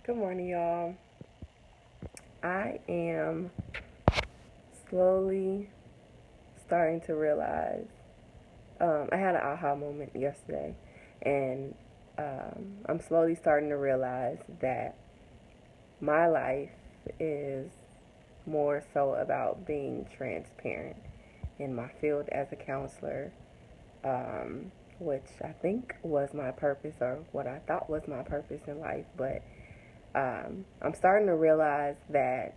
Good morning, y'all. I am slowly starting to realize. I had an aha moment yesterday, and I'm slowly starting to realize that my life is more so about being transparent in my field as a counselor, which I think was my purpose or what I thought was my purpose in life. But I'm starting to realize that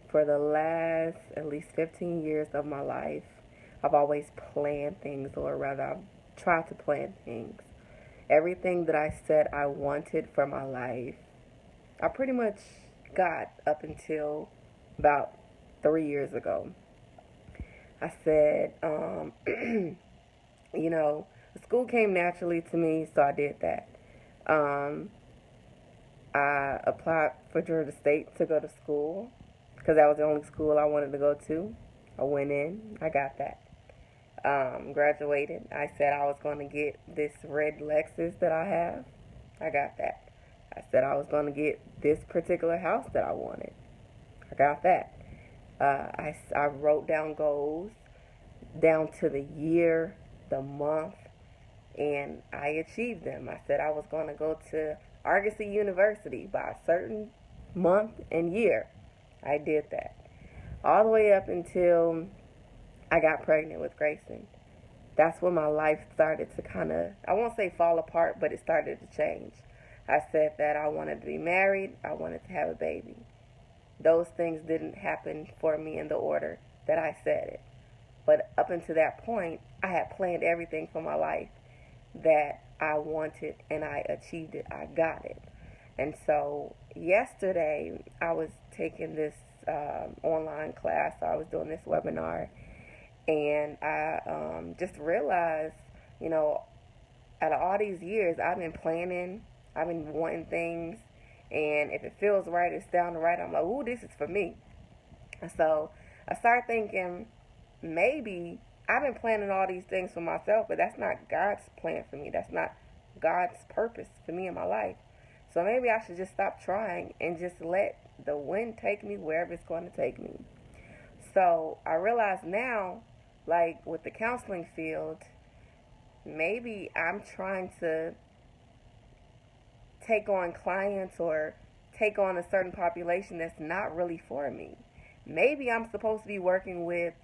for the last at least 15 years of my life, I've always planned things, or rather, I've tried to plan things. Everything that I said I wanted for my life, I pretty much got up until about 3 years ago. I said, the school came naturally to me, so I did that. Um, I applied for Georgia State to go to school because that was the only school I wanted to go to. I went in, I got that. Graduated. I said I was going to get this red Lexus that I have. I got that. I said I was going to get this particular house that I wanted. I got that. I wrote down goals down to the year, the month, and I achieved them. I said I was going to go to Argosy University by a certain month and year. I did that. All the way up until I got pregnant with Grayson. That's when my life started to kind of, I won't say fall apart, but it started to change. I said that I wanted to be married, I wanted to have a baby. Those things didn't happen for me in the order that I said it. But up until that point, I had planned everything for my life that I wanted, and I achieved it. I got it. And so yesterday, I was taking this online class. So I was doing this webinar, and I just realized, you know, out of all these years, I've been planning, I've been wanting things, and if it feels right, it's down the right. I'm like, ooh, this is for me. And so I started thinking, maybe I've been planning all these things for myself, but that's not God's plan for me. That's not God's purpose for me in my life. So maybe I should just stop trying and just let the wind take me wherever it's going to take me. So I realize now, like with the counseling field, maybe I'm trying to take on clients or take on a certain population that's not really for me. Maybe I'm supposed to be working with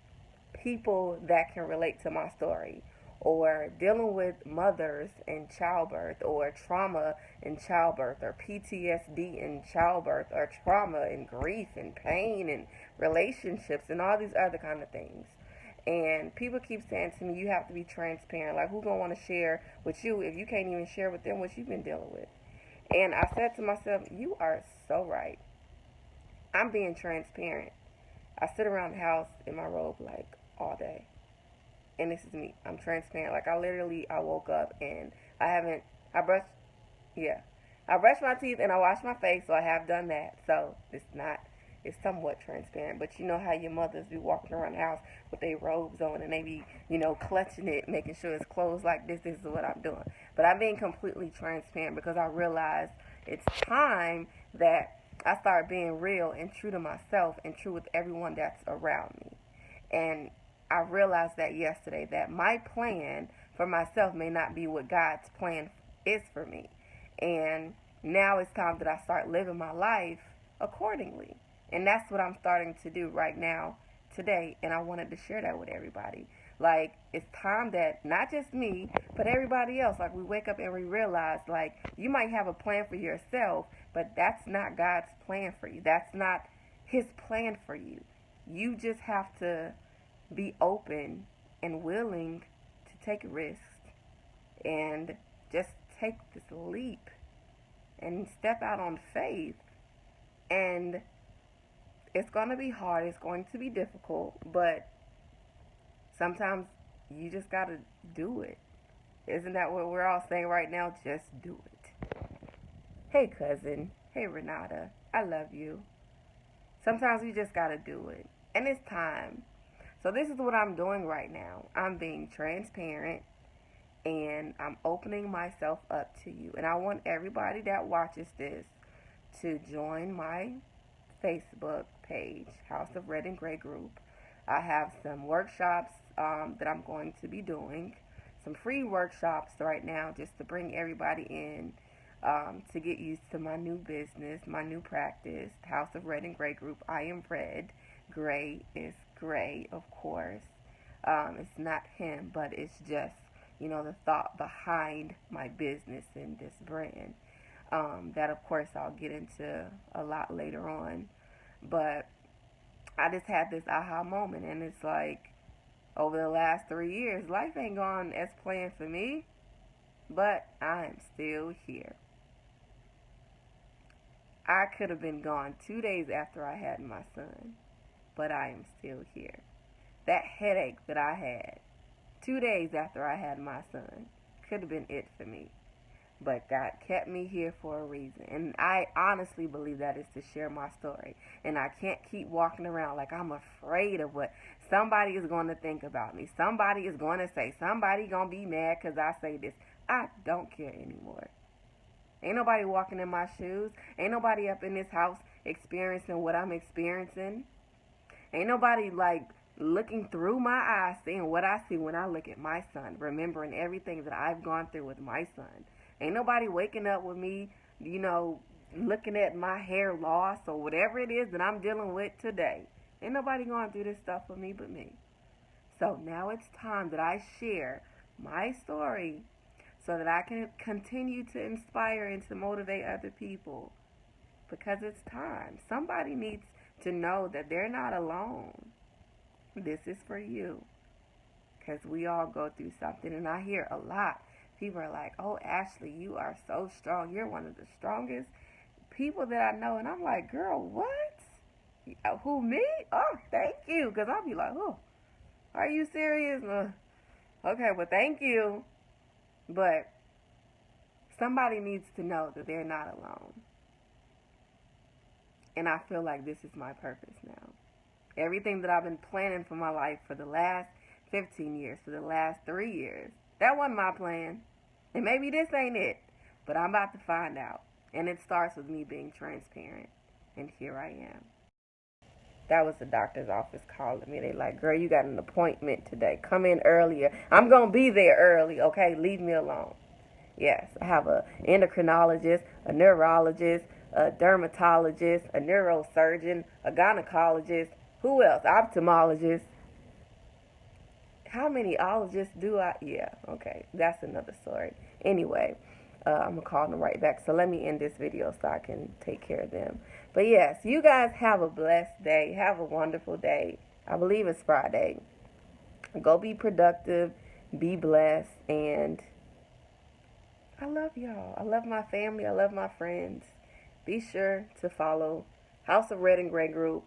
people that can relate to my story, or dealing with mothers in childbirth, or trauma in childbirth, or PTSD in childbirth, or trauma and grief and pain and relationships and all these other kind of things. And people keep saying to me, you have to be transparent. Like, who's going to want to share with you if you can't even share with them what you've been dealing with? And I said to myself, you are so right. I'm being transparent. I sit around the house in my robe like all day. And this is me. I'm transparent. Like, I woke up and I brushed, yeah. I brushed my teeth and I washed my face, so I have done that. So it's somewhat transparent. But you know how your mothers be walking around the house with their robes on and they be, clutching it, making sure it's closed like this is what I'm doing. But I'm being completely transparent because I realize it's time that I start being real and true to myself and true with everyone that's around me. And I realized that yesterday, that my plan for myself may not be what God's plan is for me. And now it's time that I start living my life accordingly. And that's what I'm starting to do right now, today. And I wanted to share that with everybody. Like, it's time that not just me, but everybody else, like, we wake up and we realize, like, you might have a plan for yourself, but that's not God's plan for you. That's not His plan for you. You just have to be open and willing to take risks and just take this leap and step out on faith. And it's going to be hard, it's going to be difficult, but sometimes you just got to do it. Isn't that what we're all saying right now? Just do it. Hey, cousin. Hey, Renata. I love you. Sometimes you just got to do it. And it's time. So this is what I'm doing right now. I'm being transparent and I'm opening myself up to you. And I want everybody that watches this to join my Facebook page, House of Red and Gray Group. I have some workshops that I'm going to be doing, some free workshops right now just to bring everybody in to get used to my new business, my new practice, House of Red and Gray Group. I am red, gray is gray, of course. It's not him, but it's just, the thought behind my business and this brand. That, of course, I'll get into a lot later on. But I just had this aha moment, and it's like, over the last 3 years, life ain't gone as planned for me, but I am still here. I could have been gone 2 days after I had my son, but I am still here. That headache that I had 2 days after I had my son could have been it for me. But God kept me here for a reason. And I honestly believe that is to share my story. And I can't keep walking around like I'm afraid of what somebody is going to think about me. Somebody is going to say. Somebody going to be mad because I say this. I don't care anymore. Ain't nobody walking in my shoes. Ain't nobody up in this house experiencing what I'm experiencing. Ain't nobody looking through my eyes, seeing what I see when I look at my son, remembering everything that I've gone through with my son. Ain't nobody waking up with me, looking at my hair loss or whatever it is that I'm dealing with today. Ain't nobody going through this stuff with me but me. So now it's time that I share my story so that I can continue to inspire and to motivate other people. Because it's time. Somebody needs to know that they're not alone. This is for you. Because we all go through something. And I hear a lot. People are like, oh, Ashley, you are so strong. You're one of the strongest people that I know. And I'm like, girl, what? Who, me? Oh, thank you. Because I'll be like, oh, are you serious? Okay, well, thank you. But somebody needs to know that they're not alone. And I feel like this is my purpose now. Everything that I've been planning for my life for the last 15 years, for the last 3 years, that wasn't my plan. And maybe this ain't it, but I'm about to find out. And it starts with me being transparent. And here I am. That was the doctor's office calling me. They like, girl, you got an appointment today. Come in earlier. I'm going to be there early, okay? Leave me alone. Yes, I have an endocrinologist, a neurologist, a dermatologist, a neurosurgeon, a gynecologist. Who else? Ophthalmologist. How many ologists do I? Yeah, okay. That's another story. Anyway, I'm going to call them right back. So let me end this video so I can take care of them. But yes, you guys have a blessed day. Have a wonderful day. I believe it's Friday. Go be productive. Be blessed. And I love y'all. I love my family. I love my friends. Be sure to follow House of Red and Gray Group.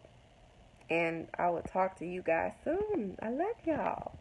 And I will talk to you guys soon. I love y'all.